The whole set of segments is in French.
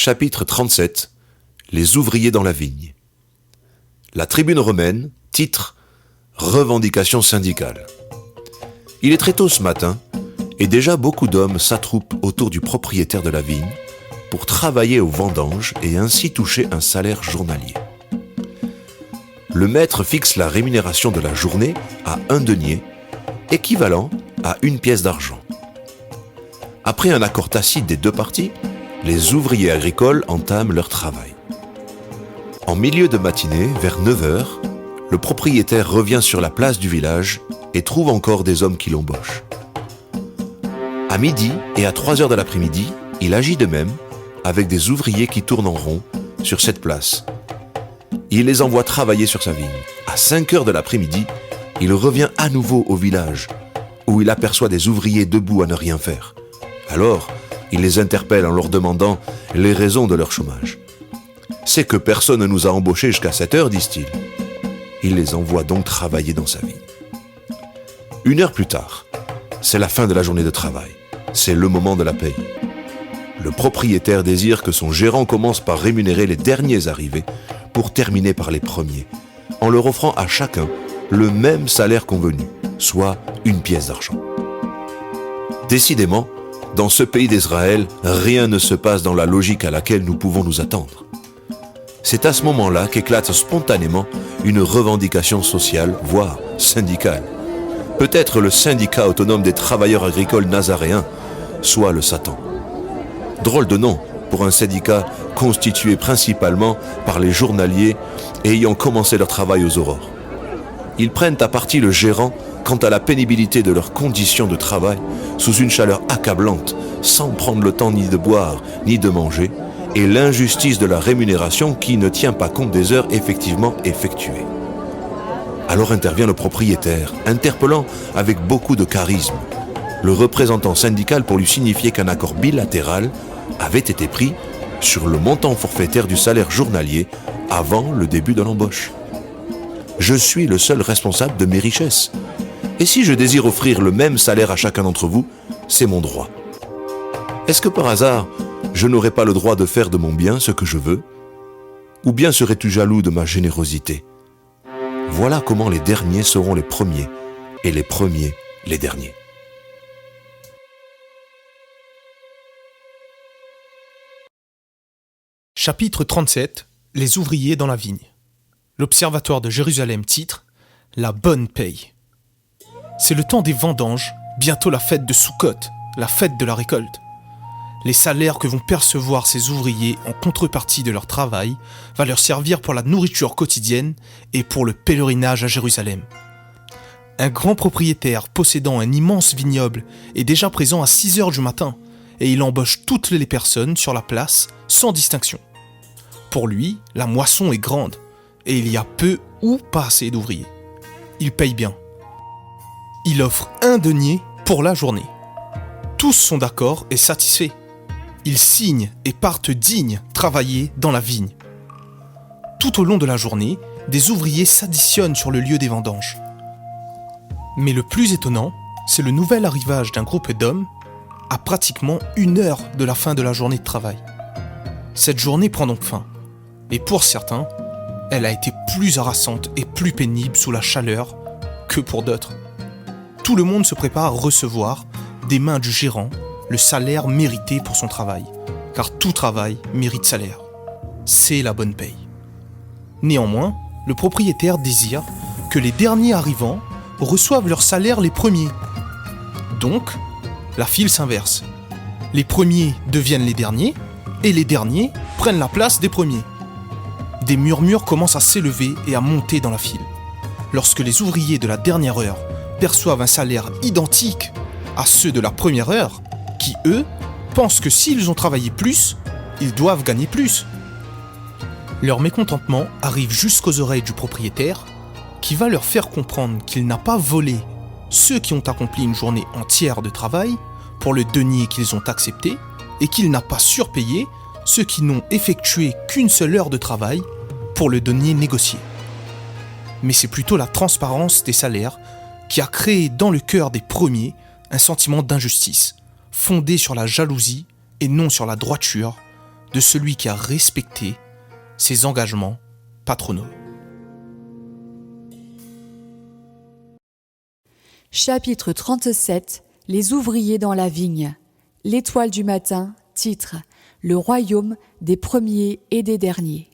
Chapitre 37. Les ouvriers dans la vigne. La tribune romaine, titre « Revendications syndicales ». Il est très tôt ce matin, et déjà beaucoup d'hommes s'attroupent autour du propriétaire de la vigne pour travailler aux vendanges et ainsi toucher un salaire journalier. Le maître fixe la rémunération de la journée à 1 denier, équivalent à 1 pièce d'argent. Après un accord tacite des deux parties, les ouvriers agricoles entament leur travail. En milieu de matinée, vers 9h, le propriétaire revient sur la place du village et trouve encore des hommes qui l'embauchent. À midi et à 3h de l'après-midi, il agit de même avec des ouvriers qui tournent en rond sur cette place. Il les envoie travailler sur sa vigne. À 5h de l'après-midi, il revient à nouveau au village, où il aperçoit des ouvriers debout à ne rien faire. Alors, il les interpelle en leur demandant les raisons de leur chômage. « C'est que personne ne nous a embauchés jusqu'à 7h, disent-ils. » Il les envoie donc travailler dans sa vigne. 1 heure plus tard, c'est la fin de la journée de travail. C'est le moment de la paye. Le propriétaire désire que son gérant commence par rémunérer les derniers arrivés pour terminer par les premiers, en leur offrant à chacun le même salaire convenu, soit 1 pièce d'argent. Décidément, dans ce pays d'Israël, rien ne se passe dans la logique à laquelle nous pouvons nous attendre. C'est à ce moment-là qu'éclate spontanément une revendication sociale, voire syndicale. Peut-être le syndicat autonome des travailleurs agricoles nazaréens, soit le Satan. Drôle de nom pour un syndicat constitué principalement par les journaliers ayant commencé leur travail aux aurores. Ils prennent à partie le gérant quant à la pénibilité de leurs conditions de travail sous une chaleur accablante, sans prendre le temps ni de boire ni de manger, et l'injustice de la rémunération qui ne tient pas compte des heures effectivement effectuées. Alors intervient le propriétaire, interpellant avec beaucoup de charisme le représentant syndical pour lui signifier qu'un accord bilatéral avait été pris sur le montant forfaitaire du salaire journalier avant le début de l'embauche. Je suis le seul responsable de mes richesses. Et si je désire offrir le même salaire à chacun d'entre vous, c'est mon droit. Est-ce que par hasard, je n'aurai pas le droit de faire de mon bien ce que je veux? Ou bien serais-tu jaloux de ma générosité? Voilà comment les derniers seront les premiers, et les premiers les derniers. Chapitre 37. Les ouvriers dans la vigne. L'Observatoire de Jérusalem titre « La bonne paye ». C'est le temps des vendanges, bientôt la fête de Soukhot, la fête de la récolte. Les salaires que vont percevoir ces ouvriers en contrepartie de leur travail va leur servir pour la nourriture quotidienne et pour le pèlerinage à Jérusalem. Un grand propriétaire possédant un immense vignoble est déjà présent à 6h du matin et il embauche toutes les personnes sur la place sans distinction. Pour lui, la moisson est grande et il y a peu ou pas assez d'ouvriers. Il paye bien. Il offre 1 denier pour la journée. Tous sont d'accord et satisfaits. Ils signent et partent dignes travailler dans la vigne. Tout au long de la journée, des ouvriers s'additionnent sur le lieu des vendanges. Mais le plus étonnant, c'est le nouvel arrivage d'un groupe d'hommes à pratiquement 1 heure de la fin de la journée de travail. Cette journée prend donc fin. Et pour certains, elle a été plus harassante et plus pénible sous la chaleur que pour d'autres. Tout le monde se prépare à recevoir, des mains du gérant, le salaire mérité pour son travail. Car tout travail mérite salaire. C'est la bonne paye. Néanmoins, le propriétaire désire que les derniers arrivants reçoivent leur salaire les premiers. Donc, la file s'inverse. Les premiers deviennent les derniers et les derniers prennent la place des premiers. Des murmures commencent à s'élever et à monter dans la file. Lorsque les ouvriers de la dernière heure perçoivent un salaire identique à ceux de la première heure, qui, eux, pensent que s'ils ont travaillé plus, ils doivent gagner plus. Leur mécontentement arrive jusqu'aux oreilles du propriétaire, qui va leur faire comprendre qu'il n'a pas volé ceux qui ont accompli une journée entière de travail pour le denier qu'ils ont accepté et qu'il n'a pas surpayé ceux qui n'ont effectué qu'une seule heure de travail pour le denier négocié. Mais c'est plutôt la transparence des salaires qui a créé dans le cœur des premiers un sentiment d'injustice, fondé sur la jalousie et non sur la droiture, de celui qui a respecté ses engagements patronaux. Chapitre 37. Les ouvriers dans la vigne. L'étoile du matin, titre « Le royaume des premiers et des derniers ».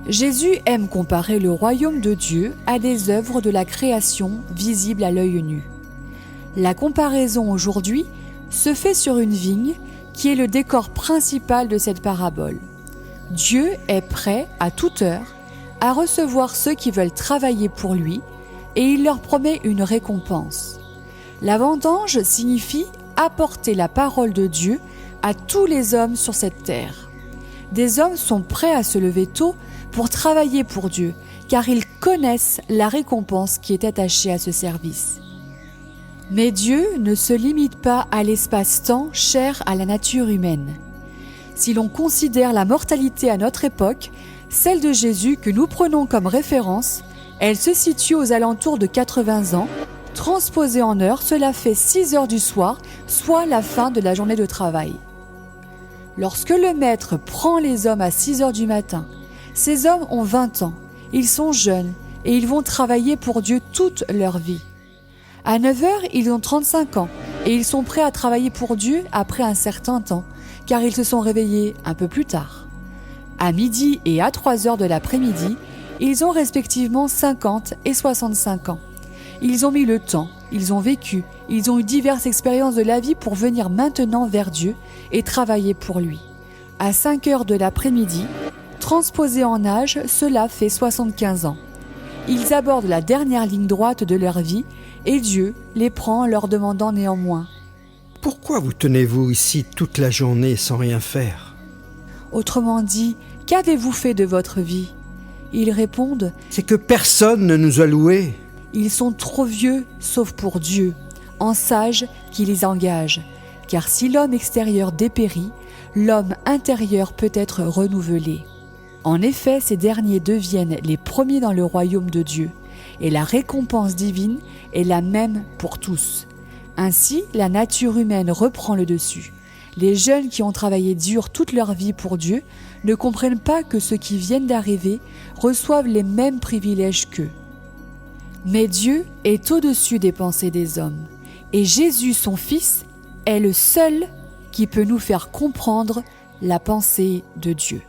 Jésus aime comparer le royaume de Dieu à des œuvres de la création visibles à l'œil nu. La comparaison aujourd'hui se fait sur une vigne qui est le décor principal de cette parabole. Dieu est prêt à toute heure à recevoir ceux qui veulent travailler pour lui et il leur promet une récompense. La vendange signifie apporter la parole de Dieu à tous les hommes sur cette terre. Des hommes sont prêts à se lever tôt pour travailler pour Dieu, car ils connaissent la récompense qui est attachée à ce service. Mais Dieu ne se limite pas à l'espace-temps cher à la nature humaine. Si l'on considère la mortalité à notre époque, celle de Jésus que nous prenons comme référence, elle se situe aux alentours de 80 ans. Transposé en heures, cela fait 6 heures du soir, soit la fin de la journée de travail. Lorsque le maître prend les hommes à 6 heures du matin, ces hommes ont 20 ans, ils sont jeunes et ils vont travailler pour Dieu toute leur vie. À 9 heures, ils ont 35 ans et ils sont prêts à travailler pour Dieu après un certain temps, car ils se sont réveillés un peu plus tard. À midi et à 3 heures de l'après-midi, ils ont respectivement 50 et 65 ans. Ils ont mis le temps, ils ont vécu, ils ont eu diverses expériences de la vie pour venir maintenant vers Dieu et travailler pour lui. À 5 heures de l'après-midi, transposé en âge, cela fait 75 ans. Ils abordent la dernière ligne droite de leur vie et Dieu les prend en leur demandant néanmoins « Pourquoi vous tenez-vous ici toute la journée sans rien faire ?» Autrement dit, qu'avez-vous fait de votre vie ? Ils répondent « C'est que personne ne nous a loués. » Ils sont trop vieux, sauf pour Dieu, en sage qui les engage. Car si l'homme extérieur dépérit, l'homme intérieur peut être renouvelé. En effet, ces derniers deviennent les premiers dans le royaume de Dieu, et la récompense divine est la même pour tous. Ainsi, la nature humaine reprend le dessus. Les jeunes qui ont travaillé dur toute leur vie pour Dieu ne comprennent pas que ceux qui viennent d'arriver reçoivent les mêmes privilèges qu'eux. Mais Dieu est au-dessus des pensées des hommes, et Jésus, son Fils, est le seul qui peut nous faire comprendre la pensée de Dieu.